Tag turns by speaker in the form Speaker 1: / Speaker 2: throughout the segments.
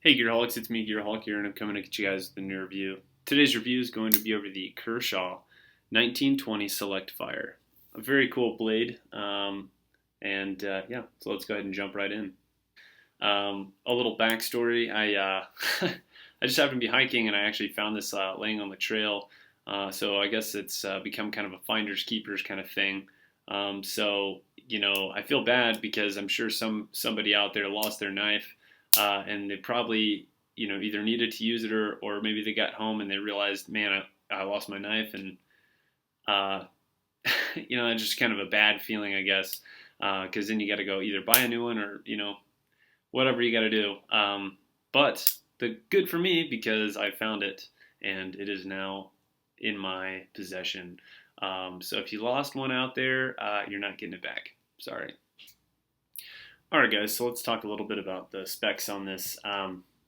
Speaker 1: Hey Gearaholics, it's me Gearaholic here and I'm coming to get you guys with a new review. Today's review is going to be over the Kershaw 1920 Select Fire. A very cool blade, yeah, so let's go ahead and jump right in. A little backstory, I just happened to be hiking and I actually found this laying on the trail, so I guess it's become kind of a finders keepers kind of thing. I feel bad because I'm sure somebody out there lost their knife and they probably either needed to use it or maybe they got home and they realized, man, I lost my knife, and uh, it's just kind of a bad feeling, I guess, because then you got to go either buy a new one or whatever you got to do. But the good for me because I found it and it is now in my possession. So if you lost one out there, you're not getting it back. Sorry. All right, guys, so let's talk a little bit about the specs on this.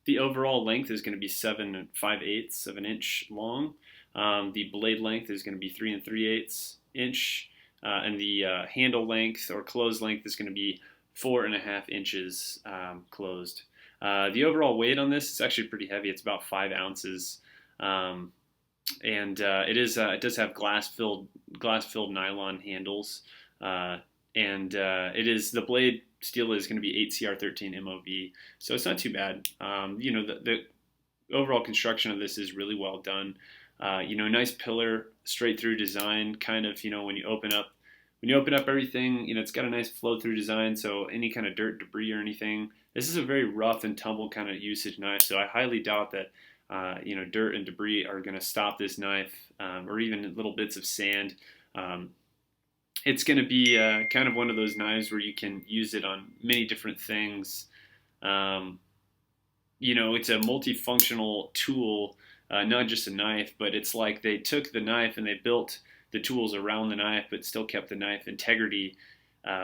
Speaker 1: The overall length is going to be 7 5/8 of an inch long. The blade length is going to be 3 3/8 inch, and the handle length or closed length is going to be 4.5 inches closed. The overall weight on this is actually pretty heavy. It's about 5 ounces, and it does have glass filled nylon handles, and the blade steel is going to be 8CR13 MOV, so it's not too bad. The overall construction of this is really well done. Nice pillar straight through design. Kind of, when you open up everything, it's got a nice flow through design. So any kind of dirt, debris, or anything. This is a very rough and tumble kind of usage knife. So I highly doubt that dirt and debris are going to stop this knife, or even little bits of sand. It's going to be kind of one of those knives where you can use it on many different things. It's a multifunctional tool, not just a knife, but it's like they took the knife and they built the tools around the knife, but still kept the knife integrity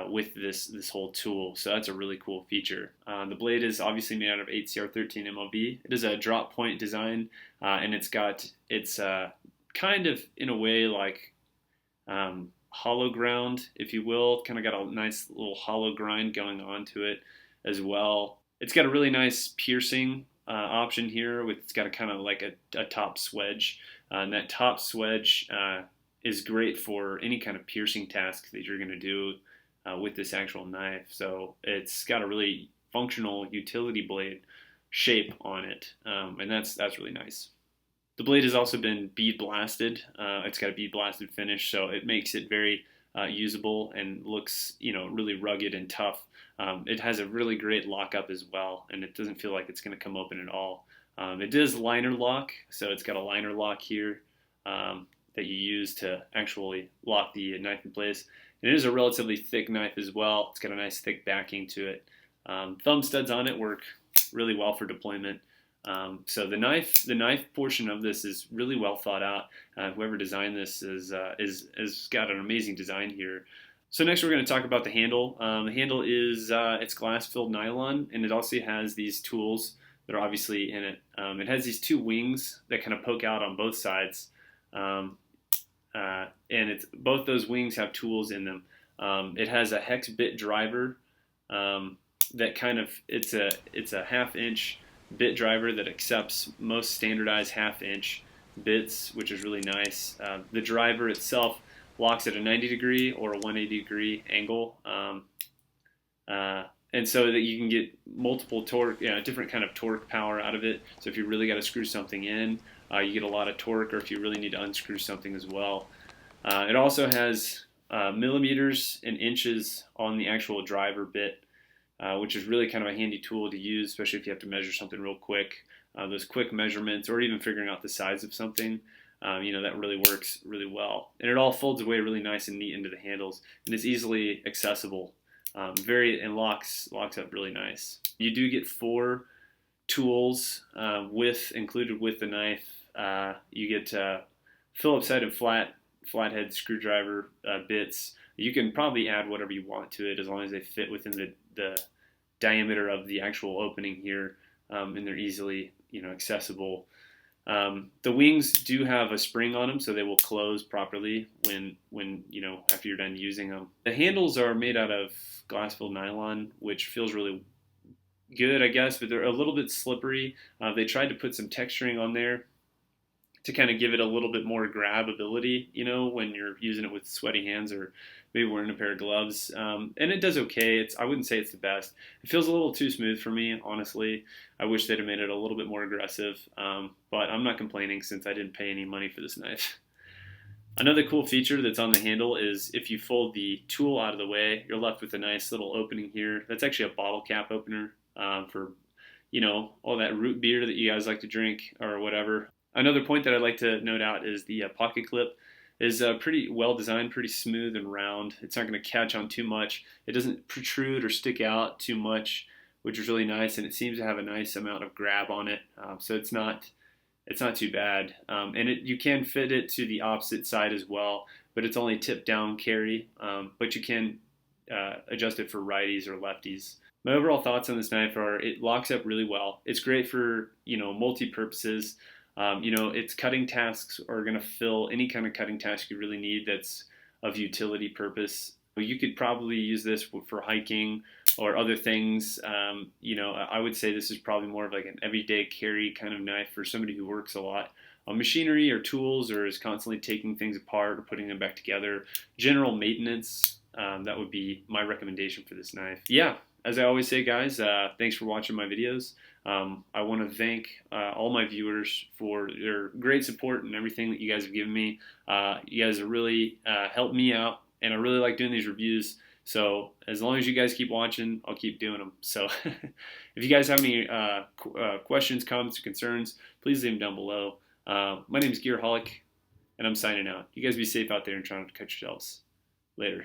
Speaker 1: with this whole tool. So that's a really cool feature. The blade is obviously made out of 8CR13 MOV. It is a drop point design, and it's kind of in a way like hollow ground, if you will. Kind of got a nice little hollow grind going on to it as well. It's got a really nice piercing option here. It's got a kind of like a top swedge, and that top swedge is great for any kind of piercing task that you're going to do with this actual knife. So it's got a really functional utility blade shape on it, and that's really nice. The blade has also been bead blasted. It's got a bead blasted finish, so it makes it very usable and looks, really rugged and tough. It has a really great lockup as well, and it doesn't feel like it's going to come open at all. It does liner lock, so it's got a liner lock here that you use to actually lock the knife in place. And it is a relatively thick knife as well. It's got a nice thick backing to it. Thumb studs on it work really well for deployment. So the knife portion of this is really well thought out. Whoever designed this is got an amazing design here. So next we're going to talk about the handle. The handle is it's glass filled nylon, and it also has these tools that are obviously in it. It has these 2 wings that kind of poke out on both sides, and both those wings have tools in them. It has a hex bit driver that it's a 1/2 inch bit driver that accepts most standardized 1/2 inch bits, which is really nice. The driver itself locks at a 90 degree or a 180 degree angle, and so that you can get multiple torque, different kind of torque power out of it. So if you really got to screw something in, you get a lot of torque, or if you really need to unscrew something as well. It also has millimeters and inches on the actual driver bit, which is really kind of a handy tool to use, especially if you have to measure something real quick. Those quick measurements, or even figuring out the size of something, that really works really well. And it all folds away really nice and neat into the handles, and it's easily accessible. And locks up really nice. You do get 4 tools included with the knife. You get Phillips head and flathead screwdriver bits. You can probably add whatever you want to it as long as they fit within the diameter of the actual opening here, and they're easily accessible. The wings do have a spring on them, so they will close properly when after you're done using them. The handles are made out of glass filled nylon, which feels really good, I guess, but they're a little bit slippery. They tried to put some texturing on there to kind of give it a little bit more grab ability, you know, when you're using it with sweaty hands or maybe wearing a pair of gloves. And it does okay. I wouldn't say it's the best. It feels a little too smooth for me, honestly. I wish they'd have made it a little bit more aggressive, but I'm not complaining since I didn't pay any money for this knife. Another cool feature that's on the handle is if you fold the tool out of the way, you're left with a nice little opening here. That's actually a bottle cap opener for, you know, all that root beer that you guys like to drink or whatever. Another point that I'd like to note out is the pocket clip is pretty well designed, pretty smooth and round. It's not going to catch on too much. It doesn't protrude or stick out too much, which is really nice, and it seems to have a nice amount of grab on it. So it's not too bad. And you can fit it to the opposite side as well, but it's only tip down carry. But you can adjust it for righties or lefties. My overall thoughts on this knife are it locks up really well. It's great for, you know, multi-purposes. You know, its cutting tasks are going to fill any kind of cutting task you really need that's of utility purpose. You could probably use this for hiking or other things. You know, I would say this is probably more of like an everyday carry kind of knife for somebody who works a lot on machinery or tools or is constantly taking things apart or putting them back together. General maintenance, that would be my recommendation for this knife. Yeah, as I always say, guys, thanks for watching my videos. I want to thank all my viewers for their great support and everything that you guys have given me. You guys have really helped me out, and I really like doing these reviews. So as long as you guys keep watching, I'll keep doing them. So if you guys have any questions, comments, or concerns, please leave them down below. My name is Gearaholic, and I'm signing out. You guys be safe out there and trying to cut yourselves. Later.